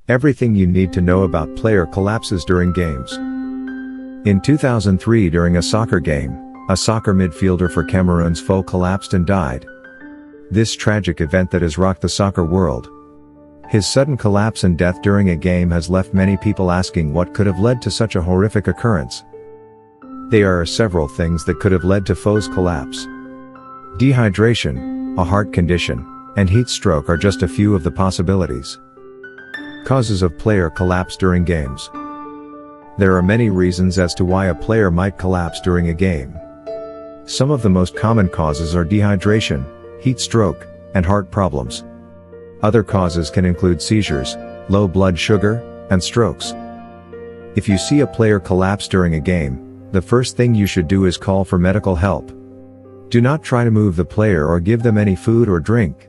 Everything you need to know about player collapses during games. In 2003, during a soccer game, a soccer midfielder for Cameroon's foe collapsed and died. This tragic event that has rocked the soccer world. His sudden collapse and death during a game has left many people asking what could have led to such a horrific occurrence. There are several things that could have led to foe's collapse. Dehydration, a heart condition, and heat stroke are just a few of the possibilities. Causes of player collapse during games. There are many reasons as to why a player might collapse during a game. Some of the most common causes are dehydration, heat stroke, and heart problems. Other causes can include seizures, low blood sugar, and strokes. If you see a player collapse during a game, the first thing you should do is call for medical help. Do not try to move the player or give them any food or drink.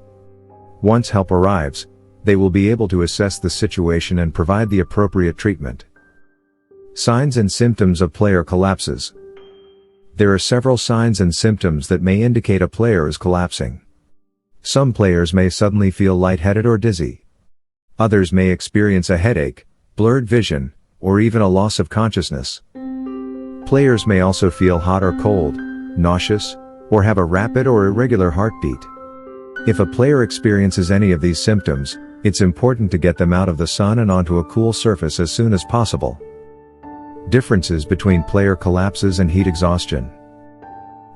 Once help arrives, they will be able to assess the situation and provide the appropriate treatment. Signs and symptoms of player collapses. There are several signs and symptoms that may indicate a player is collapsing. Some players may suddenly feel lightheaded or dizzy. Others may experience a headache, blurred vision, or even a loss of consciousness. Players may also feel hot or cold, nauseous, or have a rapid or irregular heartbeat. If a player experiences any of these symptoms, it's important to get them out of the sun and onto a cool surface as soon as possible. Differences between player collapses and heat exhaustion.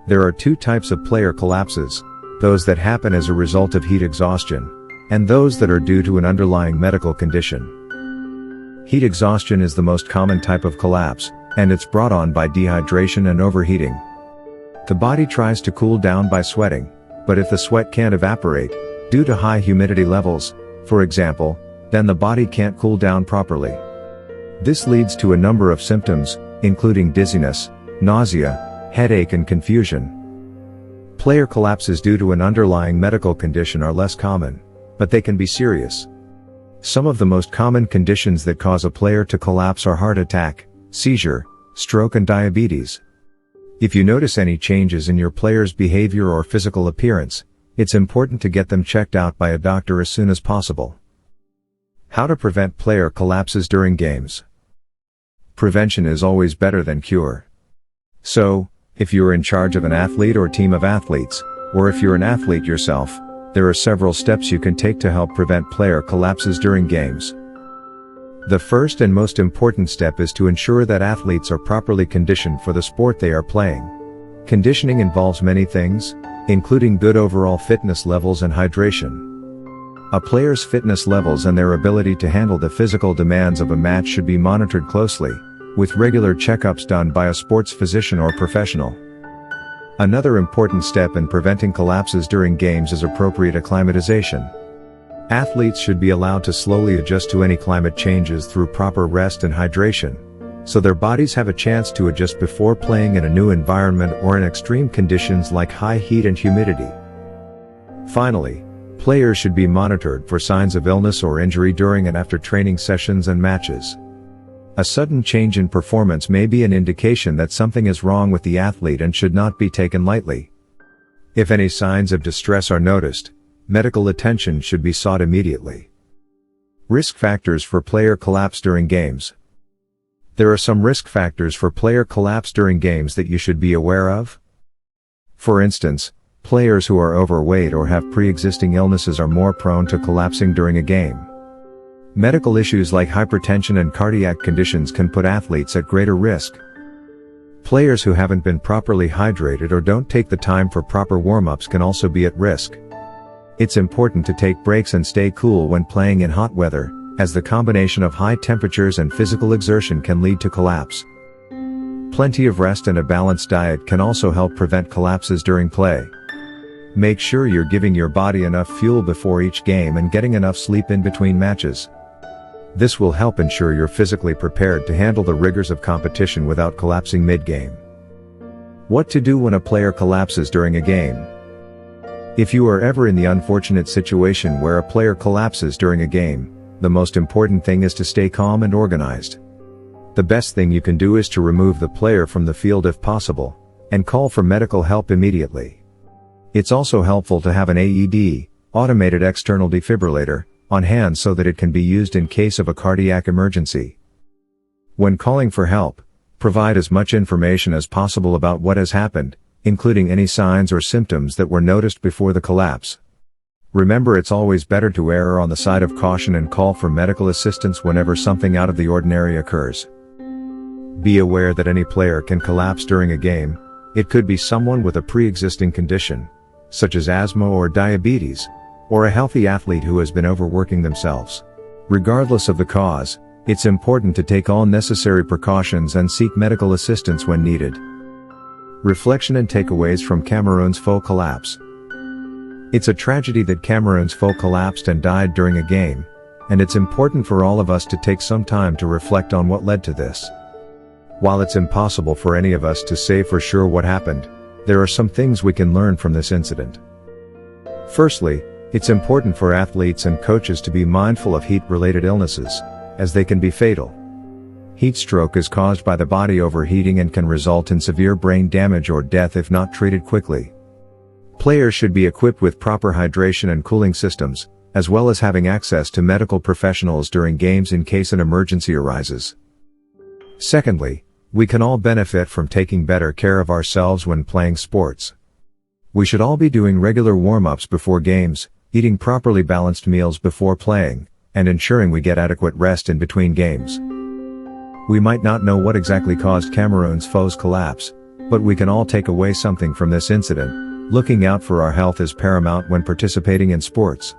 There are two types of player collapses, those that happen as a result of heat exhaustion, and those that are due to an underlying medical condition. Heat exhaustion is the most common type of collapse, and it's brought on by dehydration and overheating. The body tries to cool down by sweating, but if the sweat can't evaporate, due to high humidity levels, for example, then the body can't cool down properly. This leads to a number of symptoms, including dizziness, nausea, headache and confusion. Player collapses due to an underlying medical condition are less common, but they can be serious. Some of the most common conditions that cause a player to collapse are heart attack, seizure, stroke and diabetes. If you notice any changes in your player's behavior or physical appearance, it's important to get them checked out by a doctor as soon as possible. How to prevent player collapses during games. Prevention is always better than cure. So, if you're in charge of an athlete or team of athletes, or if you're an athlete yourself, there are several steps you can take to help prevent player collapses during games. The first and most important step is to ensure that athletes are properly conditioned for the sport they are playing. Conditioning involves many things, including good overall fitness levels and hydration. A player's fitness levels and their ability to handle the physical demands of a match should be monitored closely, with regular checkups done by a sports physician or professional. Another important step in preventing collapses during games is appropriate acclimatization. Athletes should be allowed to slowly adjust to any climate changes through proper rest and hydration, so their bodies have a chance to adjust before playing in a new environment or in extreme conditions like high heat and humidity. Finally, players should be monitored for signs of illness or injury during and after training sessions and matches. A sudden change in performance may be an indication that something is wrong with the athlete and should not be taken lightly. If any signs of distress are noticed, medical attention should be sought immediately. Risk factors for player collapse during games. There are some risk factors for player collapse during games that you should be aware of. For instance, players who are overweight or have pre-existing illnesses are more prone to collapsing during a game. Medical issues like hypertension and cardiac conditions can put athletes at greater risk. Players who haven't been properly hydrated or don't take the time for proper warm-ups can also be at risk. It's important to take breaks and stay cool when playing in hot weather, as the combination of high temperatures and physical exertion can lead to collapse. Plenty of rest and a balanced diet can also help prevent collapses during play. Make sure you're giving your body enough fuel before each game and getting enough sleep in between matches. This will help ensure you're physically prepared to handle the rigors of competition without collapsing mid-game. What to do when a player collapses during a game? If you are ever in the unfortunate situation where a player collapses during a game, the most important thing is to stay calm and organized. The best thing you can do is to remove the player from the field if possible, and call for medical help immediately. It's also helpful to have an AED, automated external defibrillator, on hand so that it can be used in case of a cardiac emergency. When calling for help, provide as much information as possible about what has happened, including any signs or symptoms that were noticed before the collapse. Remember, it's always better to err on the side of caution and call for medical assistance whenever something out of the ordinary occurs. Be aware that any player can collapse during a game. It could be someone with a pre-existing condition, such as asthma or diabetes, or a healthy athlete who has been overworking themselves. Regardless of the cause, it's important to take all necessary precautions and seek medical assistance when needed. Reflection and takeaways from Cameroon's faux collapse. It's a tragedy that Cameroon's faux collapsed and died during a game, and it's important for all of us to take some time to reflect on what led to this. While it's impossible for any of us to say for sure what happened, there are some things we can learn from this incident. Firstly, it's important for athletes and coaches to be mindful of heat-related illnesses, as they can be fatal. Heat stroke is caused by the body overheating and can result in severe brain damage or death if not treated quickly. Players should be equipped with proper hydration and cooling systems, as well as having access to medical professionals during games in case an emergency arises. Secondly, we can all benefit from taking better care of ourselves when playing sports. We should all be doing regular warm-ups before games, eating properly balanced meals before playing, and ensuring we get adequate rest in between games. We might not know what exactly caused Cameroon's faux collapse, but we can all take away something from this incident. Looking out for our health is paramount when participating in sports.